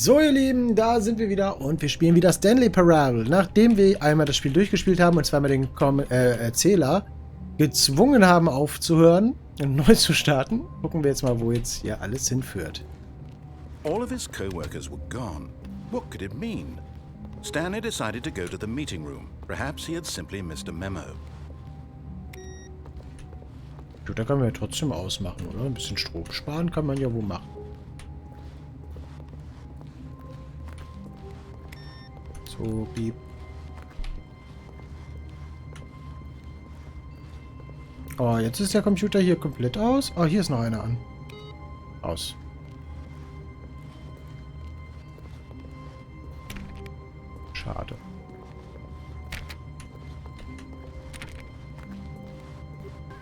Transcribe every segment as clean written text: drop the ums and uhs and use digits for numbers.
So ihr Lieben, da sind wir wieder und wir spielen wieder Stanley Parable. Nachdem wir einmal das Spiel durchgespielt haben und zweimal den Erzähler gezwungen haben aufzuhören und neu zu starten, gucken wir jetzt mal, wo jetzt hier alles hinführt. All of his co-workers were gone. What could it mean? Stanley decided to go to the meeting room. Perhaps he had simply missed a memo. Gut, da können wir ja trotzdem ausmachen, oder? Ein bisschen Strom sparen kann man ja wohl machen. So, piep. Oh, jetzt ist der Computer hier komplett aus. Oh, hier ist noch einer an. Aus. Schade.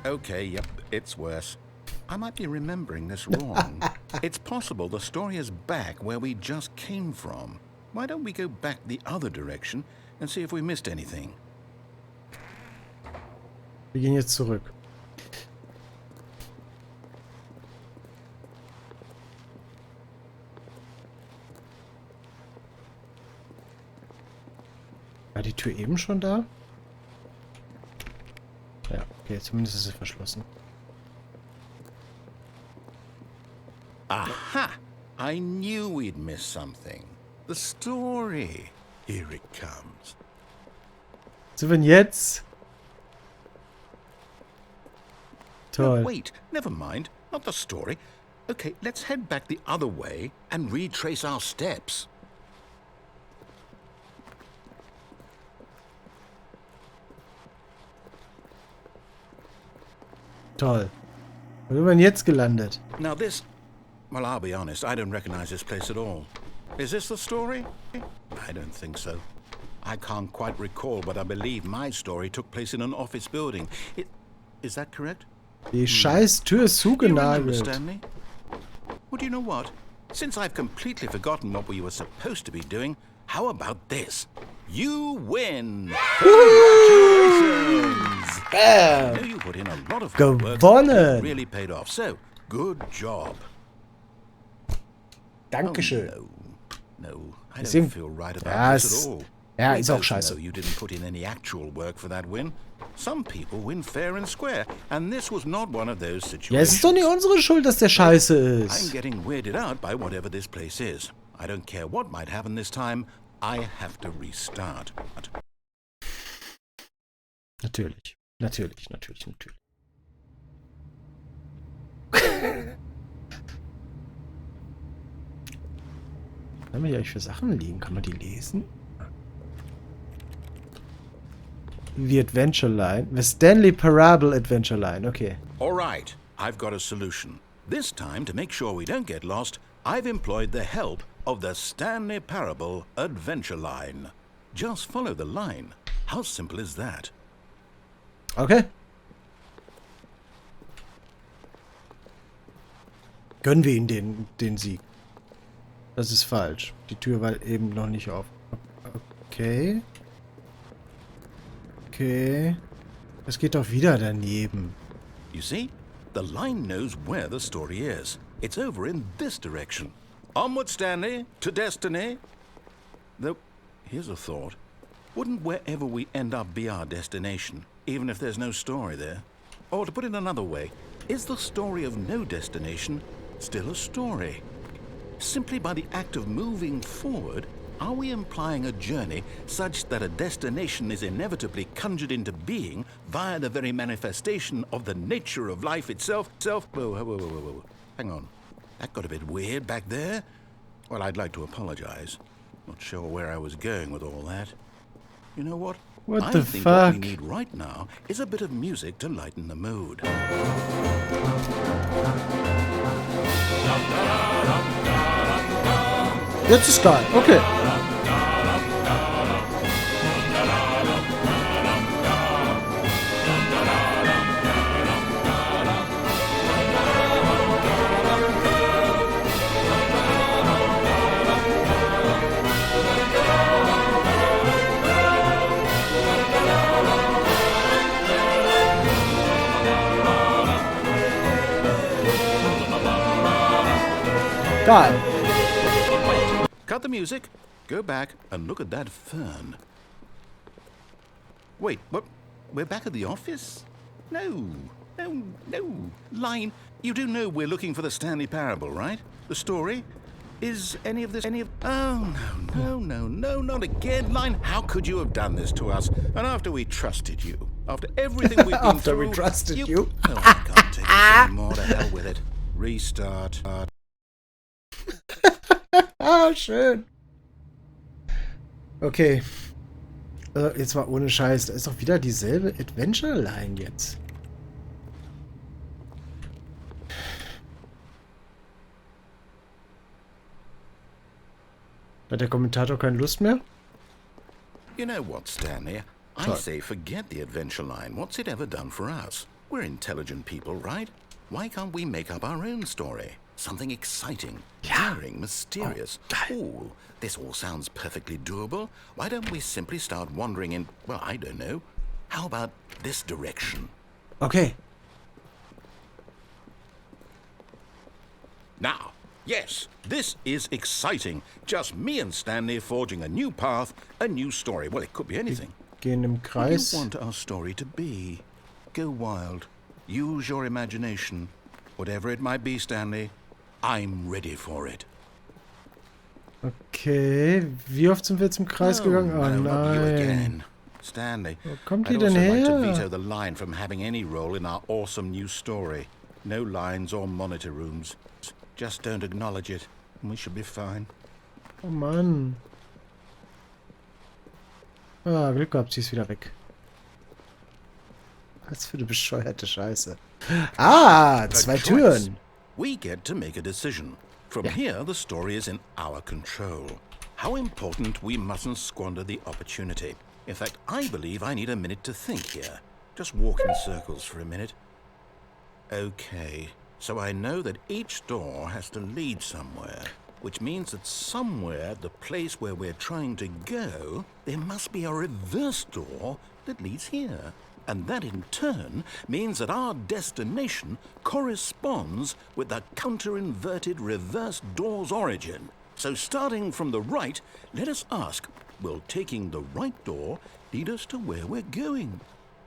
Okay, yep, it's worse. I might be remembering this wrong. It's possible the story is back where we just came from. Why don't we go back the other direction and see if we missed anything? Wir gehen jetzt zurück. War die Tür eben schon da? Ja, okay, zumindest ist sie verschlossen. Aha! I knew we'd miss something. The story. Here it comes. So, wenn jetzt? Toll. No, wait, never mind. Not the story. Okay, let's head back the other way and retrace our steps. Toll. Wo sind wir denn jetzt gelandet? Now this... Well, I'll be honest, I don't recognize this place at all. Is this the story? I don't think so. I can't quite recall, but I believe my story took place in an office building. Is that correct? Die scheiß Tür ist zugenagelt. Stanley? Well, do you know what? Since I've completely forgotten what we were supposed to be doing, how about this? You win! Congratulations! Bam! I know you put in a lot of hard work. Gewonnen! It really paid off. So, good job. Dankeschön. Oh, no, I don't feel right about this at all. Ja, ist auch scheiße. You didn't put in any actual work for that win. Some people win fair and square, and this was not one of those situations. Ja, es ist doch nicht unsere Schuld, dass der scheiße I'm ist. getting weirded out by whatever this place is. I don't care what might happen this time. I have to restart. Natürlich. Natürlich, natürlich, natürlich. Was haben wir hier eigentlich für Sachen liegen? Kann man die lesen? The Adventure Line. The Stanley Parable Adventure Line. Okay. All right, I've got a solution. This time, to make sure we don't get lost, I've employed the help of the Stanley Parable Adventure Line. Just follow the line. How simple is that? Okay. Gönnen wir ihm den Sieg. Das ist falsch. Die Tür war eben noch nicht auf. Okay. Okay. Das geht doch wieder daneben. You see? The line knows where the story is. It's over in this direction. Onward, Stanley, to destiny. Though, here's a thought. Wouldn't wherever we end up be our destination, even if there's no story there? Or to put it another way, is the story of no destination still a story? Simply by the act of moving forward, are we implying a journey such that a destination is inevitably conjured into being via the very manifestation of the nature of life itself? Whoa. Hang on. That got a bit weird back there. Well, I'd like to apologize. Not sure where I was going with all that. You know what? What I the think fuck? what we need right now is a bit of music to lighten the mood. Jetzt ist geil. Okay. Cut Geil. the music, go back and look at that fern. Wait, what? We're back at the office? No. Line, you do know we're looking for the Stanley Parable, right? The story? Is any of this... Oh, no, not again. Line, how could you have done this to us? And after we trusted you, after everything we've been after through... we trusted you? Oh, I can't take this anymore. To hell with it. Restart. Schön. Okay. Jetzt mal ohne Scheiß. Da ist doch wieder dieselbe Adventure-Line jetzt. Hat der Kommentator keine Lust mehr? You know what, Stanley? I say forget the adventure line. What's it ever done for us? We're intelligent people, right? Why can't we make up our own story? Something exciting, daring, mysterious. Oh, this all sounds perfectly doable. Why don't we simply start wandering in, well, I don't know. How about this direction? Okay. Now, yes, this is exciting. Just me and Stanley forging a new path, a new story. Well, it could be anything. Gehen im What Kreis. do you want our story to be? Go wild. Use your imagination. Whatever it might be, Stanley, I'm ready for it. Okay, wie oft sind wir jetzt im Kreis gegangen? Oh no, not you nein. again. Stanley, Wo kommt die I'd denn also like to her? veto the line from having any role in our awesome new story. No lines or monitor rooms. Just don't acknowledge it, and we should be fine. Oh Mann. Ah, Glück gehabt, sie ist wieder weg. Was für eine bescheuerte Scheiße. Ah, zwei Türen. We get to make a decision. From here, the story is in our control. How important we mustn't squander the opportunity. In fact, I believe I need a minute to think here. Just walk in circles for a minute. Okay, so I know that each door has to lead somewhere, which means that somewhere at the place where we're trying to go, there must be a reverse door that leads here. And that in turn means that our destination corresponds with the counter-inverted reverse door's origin. So starting from the right, let us ask, will taking the right door lead us to where we're going?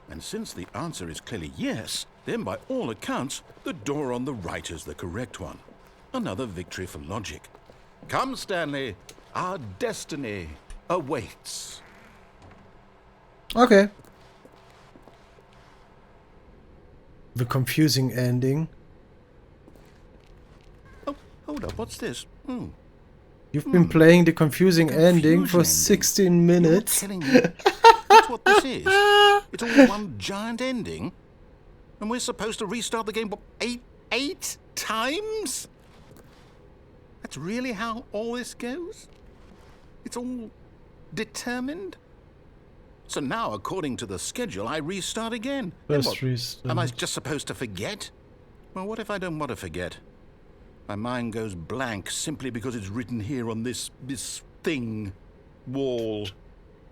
And since the answer is clearly yes, then by all accounts, the door on the right is the correct one. Another victory for logic. Come, Stanley, our destiny awaits. Okay. The confusing ending. Oh, hold up, what's this? You've been playing the confusing ending for ending. 16 minutes. You're telling me that's what this is? It's all one giant ending? And we're supposed to restart the game, what, eight times? That's really how all this goes? It's all determined? So now, according to the schedule, I restart again. Then First what? restart. Am I just supposed to forget? Well, what if I don't want to forget? My mind goes blank simply because it's written here on this thing, wall.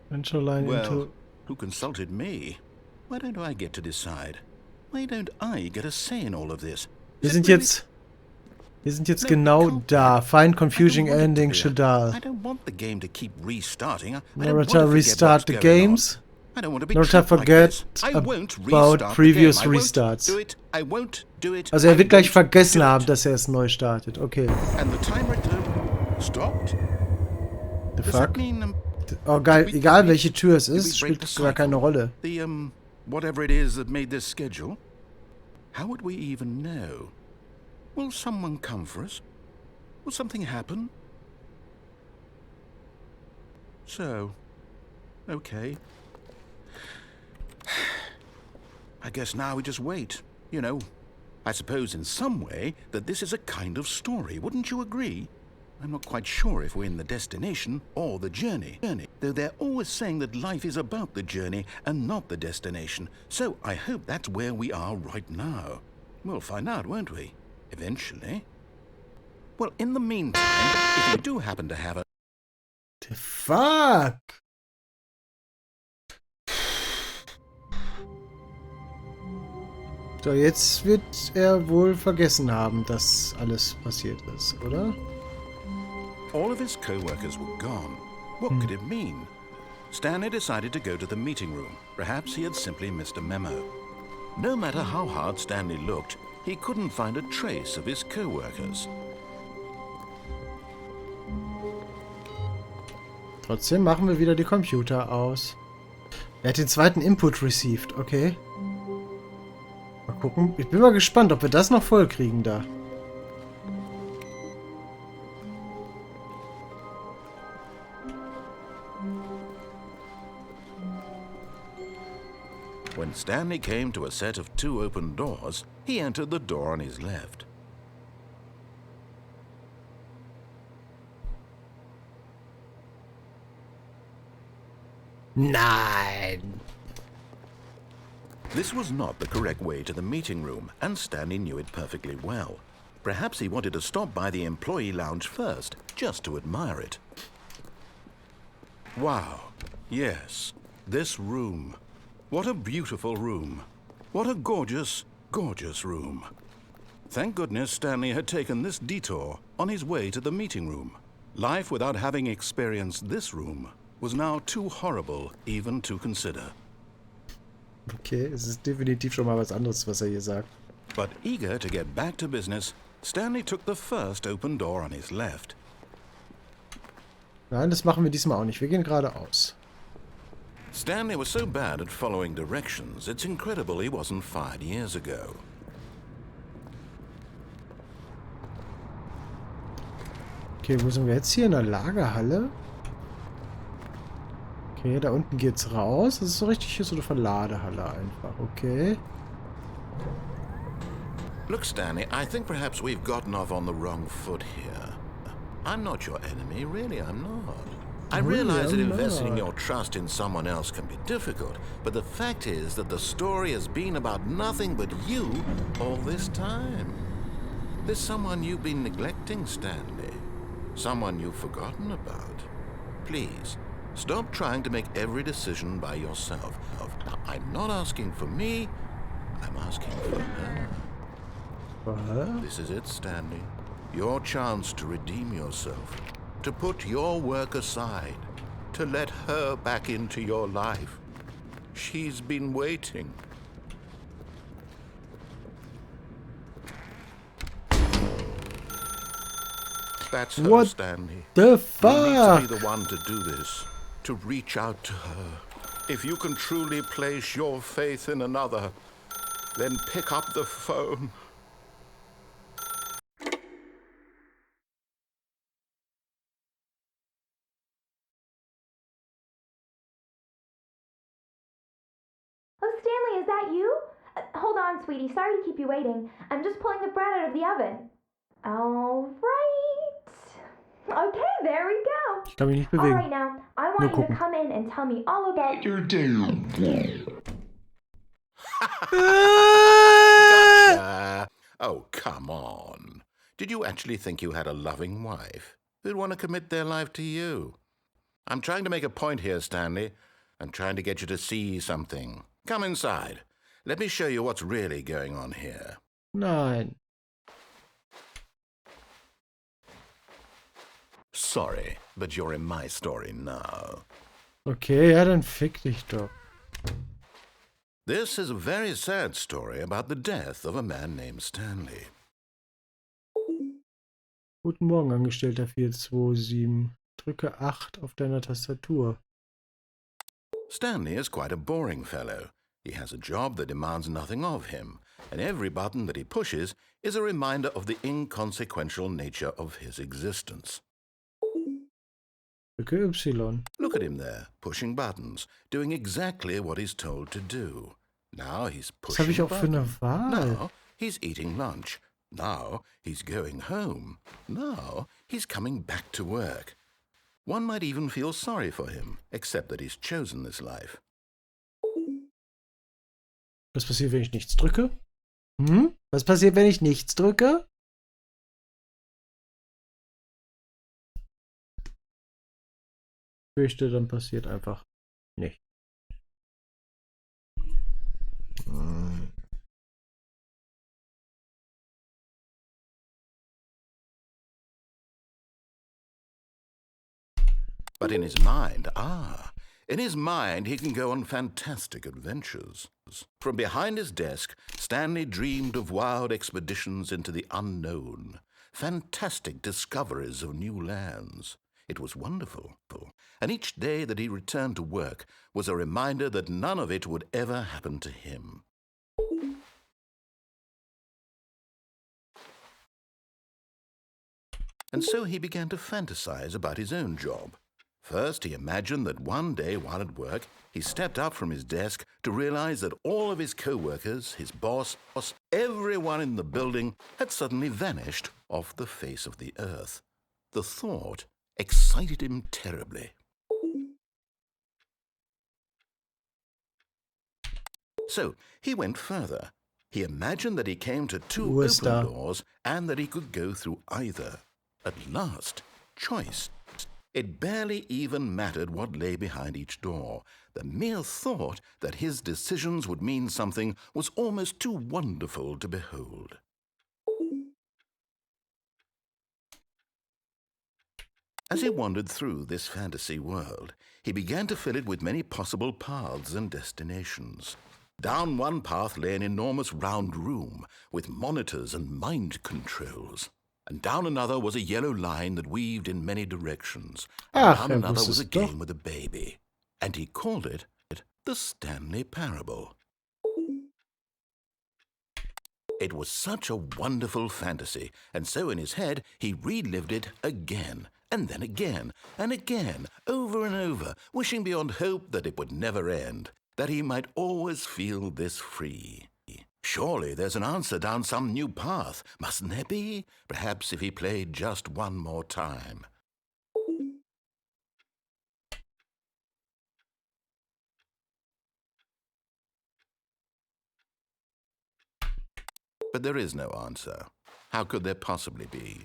Adventure line Well, into... who consulted me? Why don't I get to decide? Why don't I get a say in all of this? Wir Is it sind jetzt No, genau can't da. Find I confusing don't want it to ending be. Shadal. I don't want the game to keep restarting. I don't want Narrator to forget restart what's the going on. games. I don't want to be Narrator trapped like forget this. I won't about restart the previous game. I won't restarts. do it. I won't do it. Also er I wird gleich won't vergessen do haben, it. dass er es neu startet. Okay. And the timer stopped. The Does fuck? that mean Oh geil, did we- egal did we- welche Tür es did we ist, break spielt the gar keine cycle? Rolle. The whatever it is that made this schedule? How would we even know? Will someone come for us? Will something happen? So, okay. I guess now we just wait. You know, I suppose in some way that this is a kind of story. Wouldn't you agree? I'm not quite sure if we're in the destination or the journey. Though they're always saying that life is about the journey and not the destination. So I hope that's where we are right now. We'll find out, won't we? Eventually. Well, in the meantime, if you do happen to have a... The fuck? So, jetzt wird er wohl vergessen haben, dass alles passiert ist, oder? All of his co-workers were gone. What could it mean? Stanley decided to go to the meeting room. Perhaps he had simply missed a memo. No matter how hard Stanley looked, he couldn't find a trace of his co-workers. Trotzdem machen wir wieder die Computer aus. Er hat den zweiten Input received, okay. Mal gucken. Ich bin mal gespannt, ob wir das noch voll kriegen da. When Stanley came to a set of 2 open doors, he entered the door on his left. Nein! This was not the correct way to the meeting room, and Stanley knew it perfectly well. Perhaps he wanted to stop by the employee lounge first, just to admire it. Wow. Yes, this room. What a beautiful room. What a gorgeous, gorgeous room. Thank goodness Stanley had taken this detour on his way to the meeting room. Life without having experienced this room was now too horrible even to consider. Okay, es ist definitiv schon mal was anderes, was er hier sagt. But eager to get back to business, Stanley took the first open door on his left. Nein, das machen wir diesmal auch nicht. Wir gehen geradeaus. Stanley was so bad at following directions, it's incredible he wasn't fired years ago. Okay, wo sind wir jetzt hier? In der Lagerhalle? Okay, da unten geht's raus. Das ist so richtig hier so eine Verladehalle einfach. Okay. Look, Stanley, I think perhaps we've gotten off on the wrong foot here. I'm not your enemy, really, I'm not. I realize that investing your trust in someone else can be difficult, but the fact is that the story has been about nothing but you all this time. There's someone you've been neglecting, Stanley. Someone you've forgotten about. Please, stop trying to make every decision by yourself. Now, I'm not asking for me, I'm asking for her. What? This is it, Stanley. Your chance to redeem yourself. To put your work aside. To let her back into your life. She's been waiting. That's her, What Stanley. the fuck? You need to be the one to do this. To reach out to her. If you can truly place your faith in another, then pick up the phone. Oh, Stanley, is that you? Hold on, sweetie. Sorry to keep you waiting. I'm just pulling the bread out of the oven. All right. Okay, there we go. Ich kann mich nicht All bewegen. right, now, I want you to come in and tell me all about your day. Oh, come on. Did you actually think you had a loving wife who'd want to commit their life to you? I'm trying to make a point here, Stanley. I'm trying to get you to see something. Come inside. Let me show you what's really going on here. Nein. Sorry, but you're in my story now. Okay, ja, dann fick dich doch. This is a very sad story about the death of a man named Stanley. Guten Morgen, Angestellter 427. Drücke 8 auf deiner Tastatur. Stanley is quite a boring fellow. He has a job that demands nothing of him, and every button that he pushes is a reminder of the inconsequential nature of his existence. Drücke Y. Look at him there, pushing buttons, doing exactly what he's told to do. Now he's Was habe pushing ich auch für eine buttons. Wahl? Now he's eating lunch. Now he's going home. Now he's coming back to work. One might even feel sorry for him, except that he's chosen this life. Was passiert, wenn ich nichts drücke? Hm? Was passiert, wenn ich nichts drücke? Ich fürchte, dann passiert einfach nichts. But in his mind, he can go on fantastic adventures. From behind his desk, Stanley dreamed of wild expeditions into the unknown, fantastic discoveries of new lands. It was wonderful, and each day that he returned to work was a reminder that none of it would ever happen to him. And so he began to fantasize about his own job. First, he imagined that one day while at work, he stepped up from his desk to realize that all of his co-workers, his boss, everyone in the building had suddenly vanished off the face of the earth. The thought excited him terribly. So he went further. He imagined that he came to two open doors and that he could go through either. At last, choice. It barely even mattered what lay behind each door. The mere thought that his decisions would mean something was almost too wonderful to behold. As he wandered through this fantasy world, he began to fill it with many possible paths and destinations. Down one path lay an enormous round room with monitors and mind controls. And down another was a yellow line that weaved in many directions. And down another was a game with a baby. And he called it the Stanley Parable. It was such a wonderful fantasy, and so in his head he relived it again, and then again, and again, over and over, wishing beyond hope that it would never end, that he might always feel this free. Surely there's an answer down some new path, mustn't there be? Perhaps if he played just one more time. But there is no answer. How could there possibly be?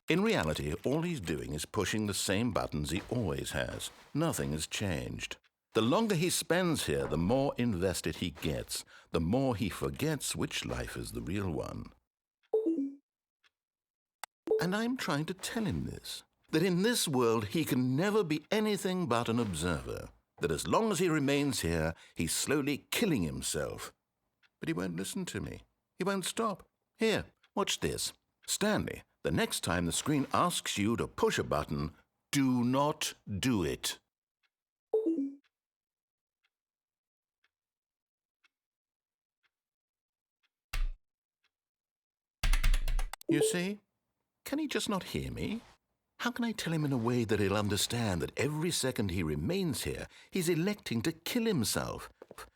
In reality, all he's doing is pushing the same buttons he always has. Nothing has changed. The longer he spends here, the more invested he gets, the more he forgets which life is the real one. And I'm trying to tell him this, that in this world he can never be anything but an observer, that as long as he remains here, he's slowly killing himself. But he won't listen to me. He won't stop. Here, watch this. Stanley, the next time the screen asks you to push a button, do not do it. You see? Can he just not hear me? How can I tell him in a way that he'll understand that every second he remains here, he's electing to kill himself?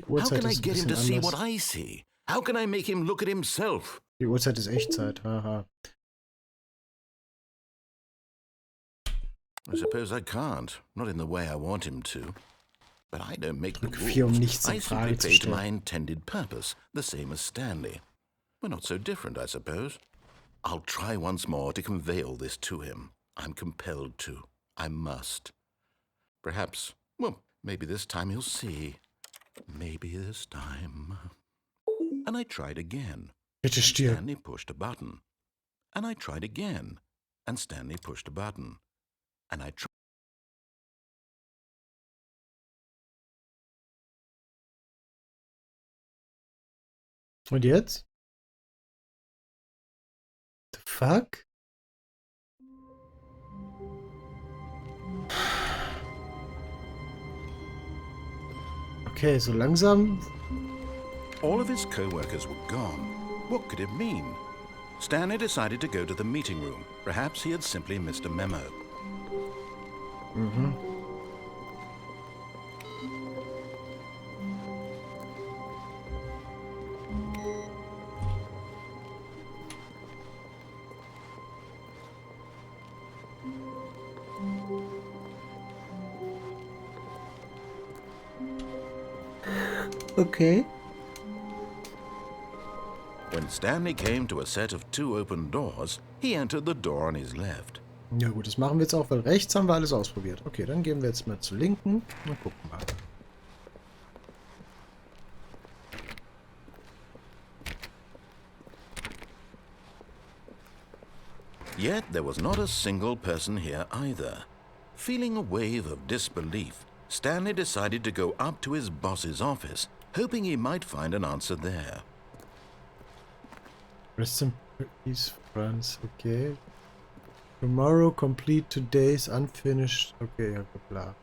How can I get him to see what I see? How can I make him look at himself? Die Uhrzeit ist Echtzeit, haha. I suppose I can't, not in the way I want him to. But I don't make the rules. I simply play to my intended purpose, the same as Stanley. We're not so different, I suppose. I'll try once more to convey all this to him. I'm compelled to. I must. Perhaps, well, maybe this time he'll see. Maybe this time. And I tried again. Stanley pushed a button. And I tried again. And Stanley pushed a button. And I tried. Und jetzt? The fuck? Okay, so langsam. All of his co-workers were gone. What could it mean? Stanley decided to go to the meeting room. Perhaps he had simply missed a memo. Mhm. Okay. When Stanley came to a set of 2 open doors, he entered the door on his left. Ja gut, das machen wir jetzt auch, weil rechts haben wir alles ausprobiert. Okay, dann gehen wir jetzt mal zur linken und gucken mal. Yet there was not a single person here either. Feeling a wave of disbelief, Stanley decided to go up to his boss's office, hoping he might find an answer there. Rest in peace, friends. Okay. Tomorrow complete today's unfinished. Okay, ja, bla.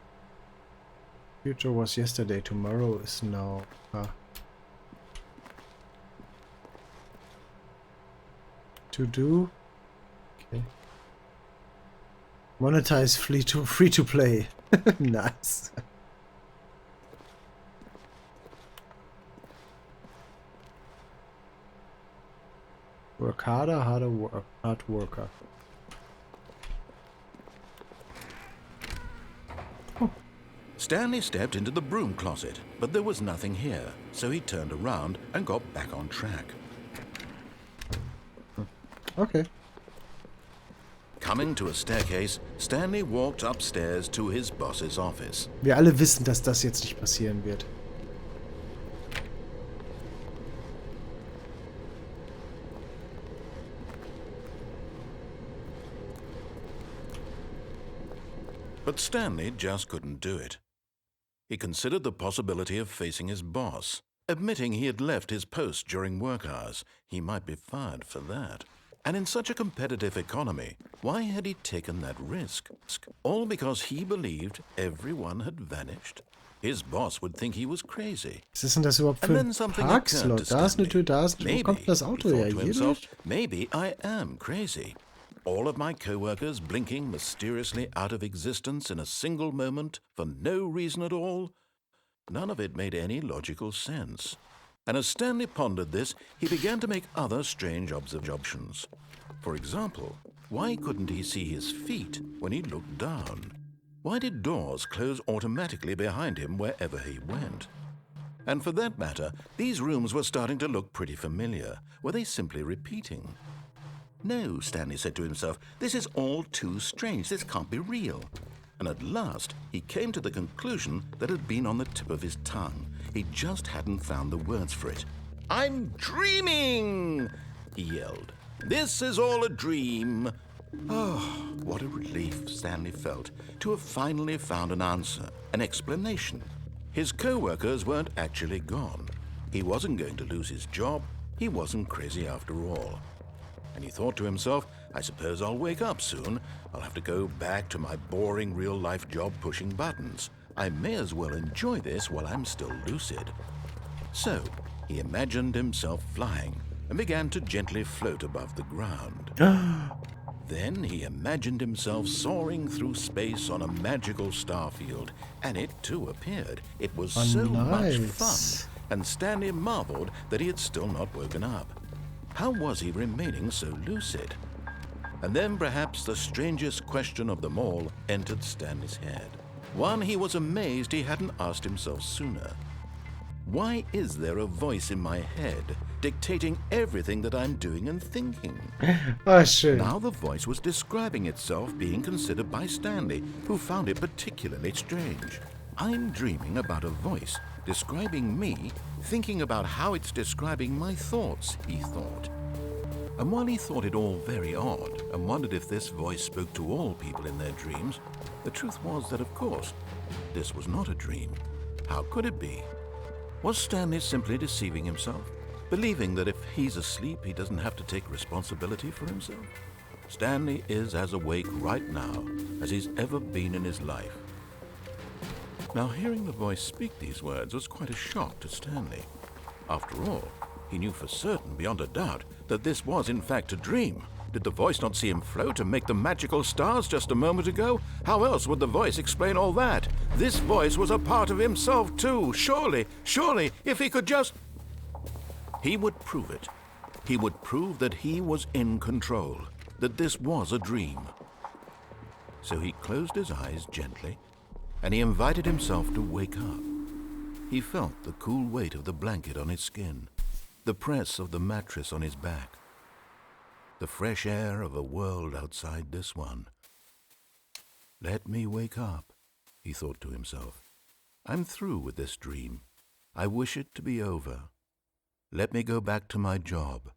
Future was yesterday. Tomorrow is now. To do. Okay. Monetize free to play. Nice. Work harder, hard worker. Stanley stepped into the broom closet, but there was nothing here, so he turned around and got back on track. Okay. Coming to a staircase, Stanley walked upstairs to his boss's office. Wir alle wissen, dass das jetzt nicht passieren wird. But Stanley just couldn't do it. He considered the possibility of facing his boss. Admitting he had left his post during work hours, he might be fired for that. And in such a competitive economy, why had he taken that risk? All because he believed everyone had vanished? His boss would think he was crazy. Was ist denn das überhaupt für ein Parkslot? Da ist eine Tür, da ist eine Tür. Wo kommt das Auto her? Hier durch? Maybe I am crazy. All of my co-workers blinking mysteriously out of existence in a single moment for no reason at all? None of it made any logical sense. And as Stanley pondered this, he began to make other strange observations. For example, why couldn't he see his feet when he looked down? Why did doors close automatically behind him wherever he went? And for that matter, these rooms were starting to look pretty familiar. Were they simply repeating? No, Stanley said to himself, this is all too strange. This can't be real. And at last, he came to the conclusion that had been on the tip of his tongue. He just hadn't found the words for it. I'm dreaming, he yelled. This is all a dream. Oh, what a relief Stanley felt to have finally found an answer, an explanation. His co-workers weren't actually gone. He wasn't going to lose his job. He wasn't crazy after all. And he thought to himself, I suppose I'll wake up soon. I'll have to go back to my boring real-life job pushing buttons. I may as well enjoy this while I'm still lucid. So, he imagined himself flying and began to gently float above the ground. Then he imagined himself soaring through space on a magical starfield, and it too appeared. It was so much fun, and Stanley marveled that he had still not woken up. How was he remaining so lucid? And then perhaps the strangest question of them all entered Stanley's head. One he was amazed he hadn't asked himself sooner. Why is there a voice in my head dictating everything that I'm doing and thinking? Oh, schön. Now the voice was describing itself being considered by Stanley, who found it particularly strange. I'm dreaming about a voice describing me, thinking about how it's describing my thoughts, he thought. And while he thought it all very odd and wondered if this voice spoke to all people in their dreams, the truth was that, of course, this was not a dream. How could it be? Was Stanley simply deceiving himself, believing that if he's asleep, he doesn't have to take responsibility for himself? Stanley is as awake right now as he's ever been in his life. Now, hearing the voice speak these words was quite a shock to Stanley. After all, he knew for certain, beyond a doubt, that this was in fact a dream. Did the voice not see him float and make the magical stars just a moment ago? How else would the voice explain all that? This voice was a part of himself too. Surely, if he could just... He would prove it. He would prove that he was in control, that this was a dream. So he closed his eyes gently, and he invited himself to wake up. He felt the cool weight of the blanket on his skin, the press of the mattress on his back, the fresh air of a world outside this one. Let me wake up, he thought to himself. I'm through with this dream. I wish it to be over. Let me go back to my job.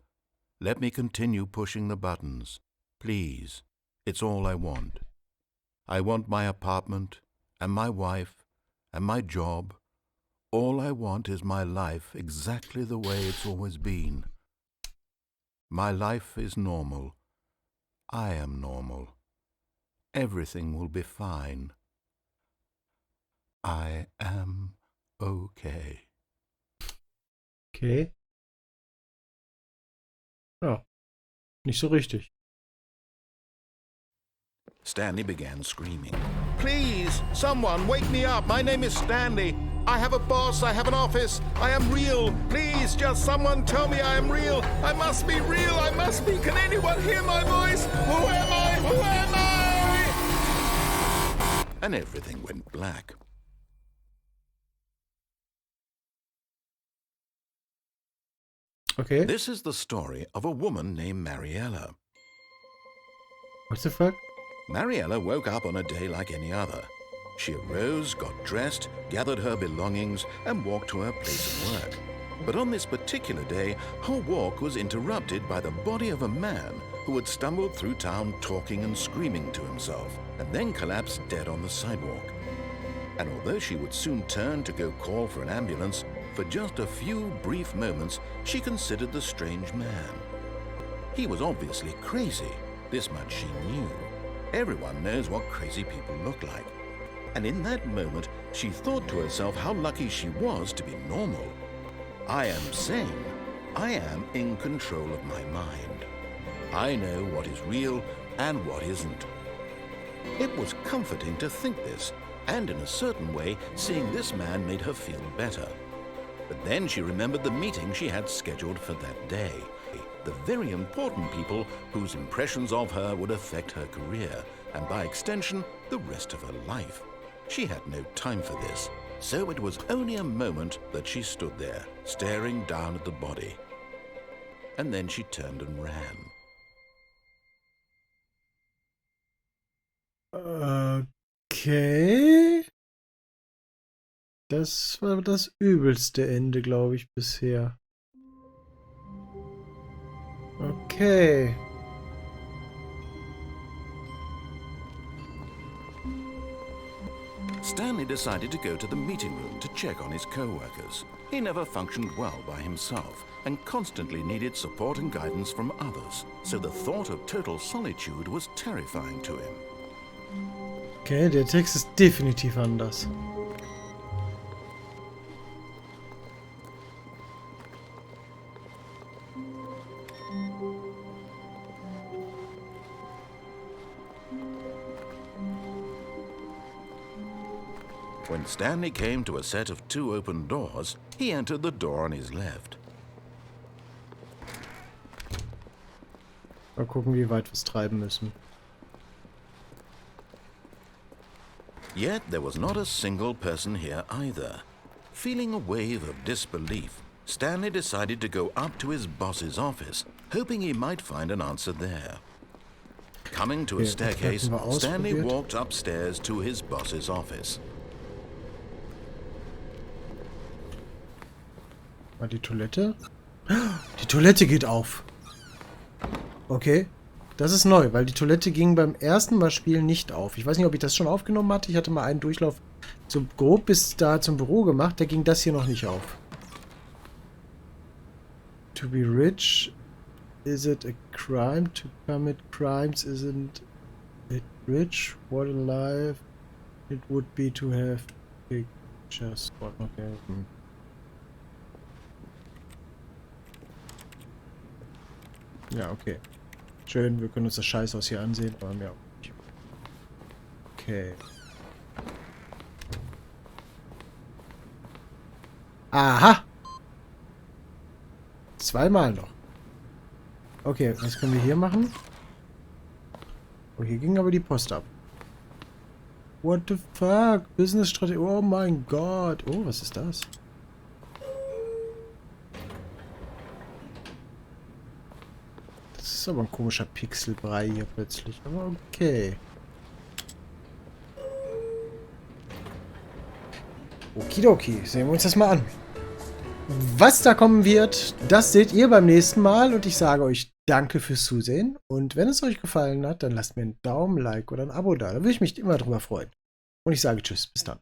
Let me continue pushing the buttons. Please, it's all I want. I want my apartment, and my wife, and my job. All I want is my life exactly the way it's always been. My life is normal. I am normal. Everything will be fine. I am okay. Okay. Ja, nicht so richtig. Stanley began screaming. Please, someone, wake me up. My name is Stanley. I have a boss. I have an office. I am real. Please, just someone tell me I am real. I must be real. I must be. Can anyone hear my voice? Who am I? Who am I? And everything went black. Okay. This is the story of a woman named Mariella. What the fuck? Mariella woke up on a day like any other. She arose, got dressed, gathered her belongings, and walked to her place of work. But on this particular day, her walk was interrupted by the body of a man who had stumbled through town talking and screaming to himself, and then collapsed dead on the sidewalk. And although she would soon turn to go call for an ambulance, for just a few brief moments she considered the strange man. He was obviously crazy, this much she knew. Everyone knows what crazy people look like. And in that moment, she thought to herself how lucky she was to be normal. I am sane. I am in control of my mind. I know what is real and what isn't. It was comforting to think this, and in a certain way, seeing this man made her feel better. But then she remembered the meeting she had scheduled for that day. The very important people whose impressions of her would affect her career, and by extension, the rest of her life. She had no time for this, so it was only a moment that she stood there, staring down at the body. And then she turned and ran. Okay. Das war das übelste Ende, glaube ich, bisher. Okay. Stanley decided to go to the meeting room to check on his co-workers. He never functioned well by himself and constantly needed support and guidance from others, so the thought of total solitude was terrifying to him. Okay, der Text ist definitiv anders. When Stanley came to a set of 2 open doors, he entered the door on his left. Mal gucken, wie weit wir es treiben müssen. Yet there was not a single person here either. Feeling a wave of disbelief, Stanley decided to go up to his boss's office, hoping he might find an answer there. Coming to a staircase, Stanley walked upstairs to his boss's office. War die Toilette? Die Toilette geht auf. Okay. Das ist neu, weil die Toilette ging beim ersten Mal spielen nicht auf. Ich weiß nicht, ob ich das schon aufgenommen hatte. Ich hatte mal einen Durchlauf so grob bis da zum Büro gemacht. Da ging das hier noch nicht auf. To be rich, is it a crime? To commit crimes, isn't it rich? What a life it would be to have pictures. Okay. Ja, okay. Schön, wir können uns das Scheißhaus hier ansehen, aber mehr auch nicht. Okay. Aha! Zweimal noch. Okay, was können wir hier machen? Oh, hier ging aber die Post ab. What the fuck? Business-Strategie. Oh mein Gott. Oh, was ist das? Das ist aber ein komischer Pixelbrei hier plötzlich. Aber okay. Okidoki. Sehen wir uns das mal an. Was da kommen wird, das seht ihr beim nächsten Mal. Und ich sage euch danke fürs Zusehen. Und wenn es euch gefallen hat, dann lasst mir einen Daumen, Like oder ein Abo da. Da würde ich mich immer drüber freuen. Und ich sage tschüss, bis dann.